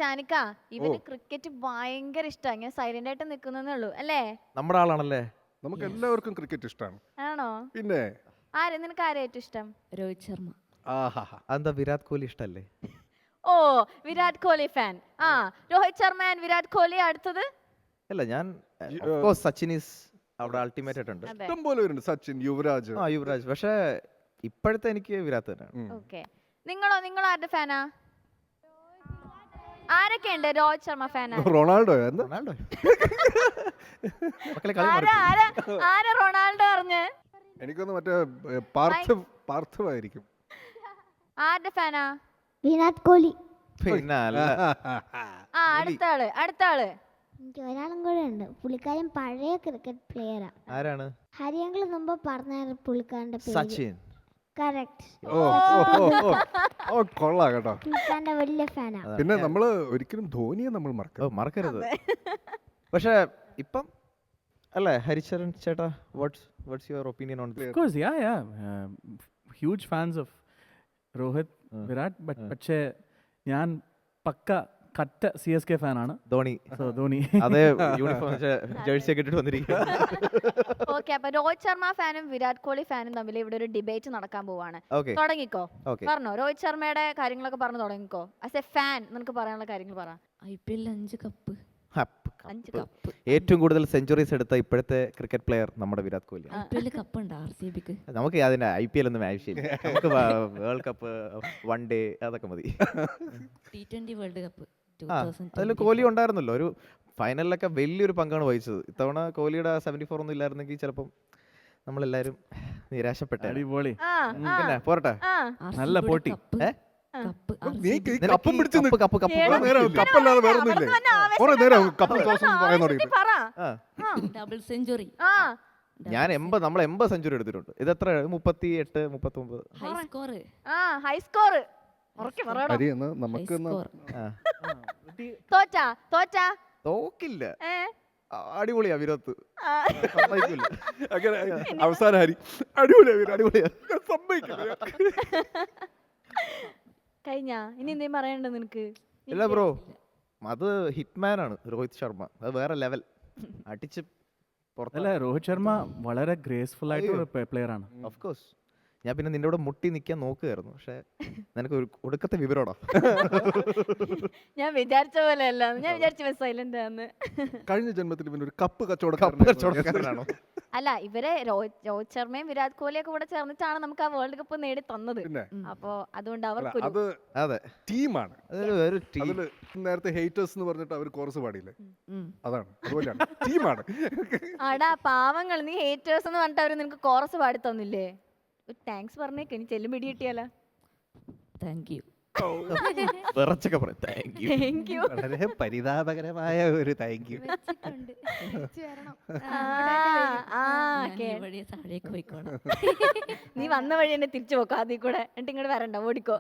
ടാനിക്ക ഇവന് ക്രിക്കറ്റ് ഭയങ്കര ഇഷ്ടമാണ്. ഇങ്ങനെ സൈലന്റ് ആയിട്ട് നിൽക്കുന്നേ ഉള്ളൂ അല്ലേ? നമ്മുടെ ആളാണല്ലേ? നമുക്ക് എല്ലാവർക്കും ക്രിക്കറ്റ് ഇഷ്ടമാണ്. ആണോ? പിന്നെ നിനക്ക് ആരെ ഏറ്റവും ഇഷ്ടം? രോഹിത് ശർമ്മ. അതെന്താ വിരാട് കോഹ്ലി ഇഷ്ടല്ലേ? ഓ, വിരാട് കോഹ്ലി ഫാൻ. രോഹിത് ശർമ്മ ആൻഡ് വിരാട് കോഹ്ലി. അടുത്തത് അല്ല, ഞാൻ സച്ചിൻ ഈസ് അവിടെ അൾട്ടിമേറ്റ് ആയിട്ടുണ്ട്. ഇഷ്ടം പോലെ വരുന്നുണ്ട്. സച്ചിൻ, യുവരാജ്. യുവരാജ്. പക്ഷേ ഇപ്പോഴത്തെ എനിക്ക് വിരാട് തന്നെയാണ്. ഓക്കെ. നിങ്ങളോ ആരുടെ ഫാനാ? ആരൊക്കെ ഉണ്ട് രോഹിത് ശർമ്മ ഫാനാ? റൊണാൾഡോ. റൊണാൾഡോ. ആരാ റൊണാൾഡോ പറഞ്ഞ്? എനിക്കൊന്ന് മറ്റേ പാർത്ഥിവായിരിക്കും. ആരുടെ ഫാനാ? വിരാട് കോഹ്ലി. പിന്നെ അല്ല. അടുത്ത ആള് എനിക്ക് ഒരാളും കൂടെ ഉണ്ട്. പുള്ളിക്കാരൻ പഴയ ക്രിക്കറ്റ് പ്ലെയറാ. ആരാണ്? ഹരിയങ്കിൾ മുമ്പ് പറഞ്ഞ പുള്ളിക്കാരന്റെ പേര്. സച്ചിൻ. കറക്റ്റ്. കൊള്ളാം കേട്ടോ. പുള്ളിക്കാരന്റെ വലിയ ഫാനാ. പിന്നെ നമ്മള് ഒരിക്കലും ധോനിയെ നമ്മൾ മറക്കരുത്. പക്ഷെ ഇപ്പം അല്ലേ ഹരിചരൺ ചേട്ടാ, what's your opinion on this? Of course, yeah. Huge fans of Rohit, Virat, പക്ഷേ ഞാൻ പക്ക കട്ട CSK ഫാനാണ്. ധോണി. ധോണി. അതേ യൂണിഫോം ജേഴ്സി ഒക്കെ ഇട്ടിട്ട് വന്നിരിക്കുന്നു. ഓക്കെ, അപ്പൊ രോഹിത് ശർമ്മ ഫാനും വിരാട് കോഹ്ലി ഫാനും തമ്മിൽ ഇവിടെ ഒരു ഡിബേറ്റ് നടക്കാൻ പോവാണ്. Okay. തുടങ്ങിക്കോ. Okay. പറഞ്ഞോ, രോഹിത് ശർമ്മയുടെ കാര്യങ്ങളൊക്കെ പറഞ്ഞു തുടങ്ങിക്കോ. ആസ് എ ഫാൻ നിനക്ക് പറയാനുള്ള കാര്യങ്ങൾ പറ. IPL 5 cup. 5 കപ്പ്. ഏറ്റവും കൂടുതൽ സെഞ്ചുറീസ് എടുത്ത ഇപ്പോഴത്തെ ക്രിക്കറ്റ് പ്ലെയർ നമ്മുടെ വിരാട് കോഹ്ലി. IPL കപ്പുണ്ട് RCBക്ക്. നമുക്ക് അതിന് IPL ഒന്നും ആവശ്യമില്ല. നമുക്ക് വേൾഡ് കപ്പ്, വൺ ഡേ അതൊക്കെ മതി. T20 വേൾഡ് കപ്പ് അതിൽ കോഹ്ലി ഉണ്ടായിരുന്നല്ലോ. ഒരു ഫൈനലിലൊക്കെ വലിയൊരു പങ്കാണ് വഹിച്ചത്. ഇത്തവണ കോഹ്ലിയുടെ 74 ഒന്നും ഇല്ലായിരുന്നെങ്കിൽ ചിലപ്പം നമ്മളെല്ലാരും നിരാശപ്പെട്ടെ. അടിപൊളി. പിന്നെ പോരട്ടെ. നല്ല പോട്ടി. കപ്പും പിടിച്ച് കപ്പല്ലാതെ വേറെ ഒന്നുമില്ലേ? കുറെ നേരം കപ്പ് ദിവസം പറയാൻ തുടങ്ങി. Double century. ഞാൻ നമ്മൾ 80 സെഞ്ചുറി എടുത്തിട്ടുണ്ട്. ഇത് എത്ര? 38, 39. High score. High score. നമുക്ക് തോക്കില്ല. അടിപൊളിയാ വിരാട്. അവസാന ഹരി അടിപൊളിയാ. കഴിഞ്ഞ ഇനി എന്തേലും പറയണ്ട നിനക്ക്? ഇല്ല ബ്രോ, അത് ഹിറ്റ്മാൻ ആണ് രോഹിത് ശർമ്മ. അത് വേറെ ലെവൽ. അടിച്ച് അല്ല, രോഹിത് ശർമ്മ വളരെ ഗ്രേസ്ഫുൾ ആയിട്ടുള്ള പ്ലെയർ ആണ്. Of course. ഞാൻ പിന്നെ നിന്റെ കൂടെ മുട്ടി നിൽക്കാൻ നോക്കുകയായിരുന്നു. പക്ഷെ നിനക്ക് ഒരു ഒടുക്കത്തെ വിവരമാണോ? ഞാൻ വിചാരിച്ച പോലെ അല്ല. ഞാൻ വിചാരിച്ച സൈലന്റ് ആണ്. കഴിഞ്ഞ ജന്മത്തിൽ പിന്നെ ഒരു കപ്പ് കച്ചവടക്കാരനാണോ? അല്ല, ഇവരെ രോഹിത് ശർമ്മയും വിരാട് കോഹ്ലിയൊക്കെ കൂടെ ചേർന്നിട്ടാണ് നമുക്ക് ആ വേൾഡ് കപ്പ് നേടി തന്നത്. അപ്പോ അതുകൊണ്ട് അവർക്ക് ടീമാണ്. നേരത്തെ ഹേറ്റേഴ്സ് എന്ന് പറഞ്ഞിട്ട് അവർ കോറസ് പാടിയില്ലേ? അതാണ്, അതുപോലെയാണ്. ടീമാണ്. ആടാ പാവങ്ങൾ, നീ ഹേറ്റേഴ്സ് എന്ന് പറഞ്ഞിട്ട് അവര് നിനക്ക് കോറസ് പാടി തന്നില്ലേ? താങ്ക്സ് പറഞ്ഞേക്ക്. ഇനി ചെല്ലും പിടി കിട്ടിയാലോ. Thank you. വളരെ പരിതാപകരമായ ഒരു താങ്ക് യു. താഴേക്ക് പോയിക്കോണം. നീ വന്ന വഴി തന്നെ തിരിച്ചു പോക്കോ. അതിൽ കൂടെ എന്നിട്ട് ഇങ്ങോട്ട് വരണ്ട, ഓടിക്കോ.